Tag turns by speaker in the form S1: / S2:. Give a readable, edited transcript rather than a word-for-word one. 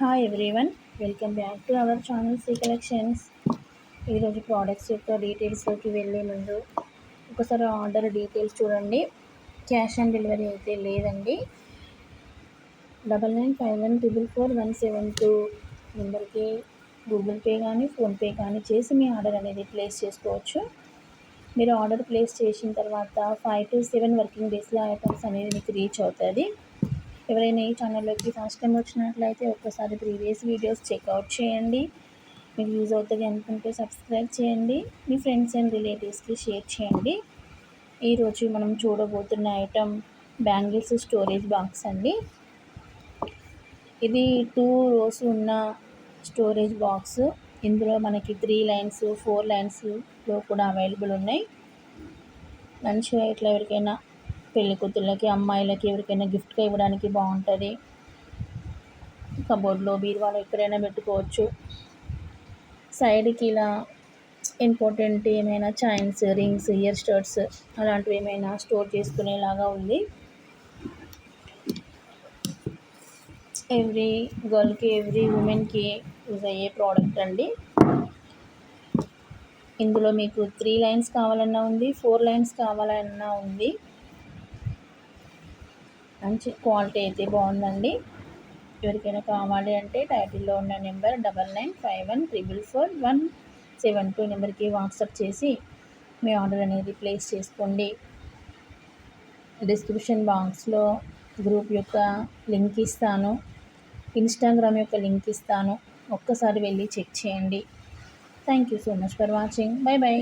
S1: Hi everyone, welcome back to our channel Sri collections. ఈరోజు products యొక్క డీటెయిల్స్లోకి వెళ్ళే ముందు ఒకసారి ఆర్డర్ డీటెయిల్స్ చూడండి. క్యాష్ ఆన్ డెలివరీ అయితే లేదండి. 9951444172 నెంబర్కి గూగుల్ పే కానీ ఫోన్పే కానీ చేసి మీ ఆర్డర్ అనేది ప్లేస్ చేసుకోవచ్చు. మీరు ఆర్డర్ ప్లేస్ చేసిన తర్వాత 5 to 7 వర్కింగ్ డేస్లో ఐటమ్స్ అనేది మీకు రీచ్ అవుతుంది. ఎవరైనా ఈ ఛానల్లోకి ఫస్ట్ టైం వచ్చినట్లయితే ఒక్కసారి ప్రీవియస్ వీడియోస్ చెక్అవుట్ చేయండి. మీకు యూజ్ అవుతుంది అనుకుంటే సబ్స్క్రైబ్ చేయండి. మీ ఫ్రెండ్స్ అండ్ రిలేటివ్స్కి షేర్ చేయండి. ఈరోజు మనం చూడబోతున్న ఐటమ్ బ్యాంగిల్స్ స్టోరేజ్ బాక్స్ అండి. ఇది 2 rows ఉన్న స్టోరేజ్ బాక్స్. ఇందులో మనకి 3 lines 4 linesలో కూడా అవైలబుల్ ఉన్నాయి. మంచిగా ఇట్లా ఎవరికైనా పెళ్లి కూతుళ్ళకి అమ్మాయిలకి ఎవరికైనా గిఫ్ట్గా ఇవ్వడానికి బాగుంటుంది. కబోర్డ్లో బీరువాలో ఎక్కడైనా పెట్టుకోవచ్చు. సైడ్కి ఇలా ఇంపార్టెంట్ ఏమైనా చైన్స్ రింగ్స్ ఇయర్ స్టడ్స్ అలాంటివి ఏమైనా స్టోర్ చేసుకునేలాగా ఉంది. ఎవ్రీ గర్ల్కి ఎవ్రీ ఉమెన్కి యూజ్ అయ్యే ప్రోడక్ట్ అండి. ఇందులో మీకు 3 lines కావాలన్నా ఉంది, 4 lines కావాలన్నా ఉంది. మంచి క్వాలిటీ అయితే బాగుందండి. ఎవరికైనా కావాలి అంటే టైటిల్లో ఉన్న నెంబర్ 9951444172 నెంబర్కి వాట్సాప్ చేసి మీ ఆర్డర్ అనేది ప్లేస్ చేసుకోండి. డిస్క్రిప్షన్ బాక్స్లో గ్రూప్ యొక్క లింక్ ఇస్తాను, ఇన్స్టాగ్రామ్ యొక్క లింక్ ఇస్తాను. ఒక్కసారి వెళ్ళి చెక్ చేయండి. Thank you so much for watching. By by.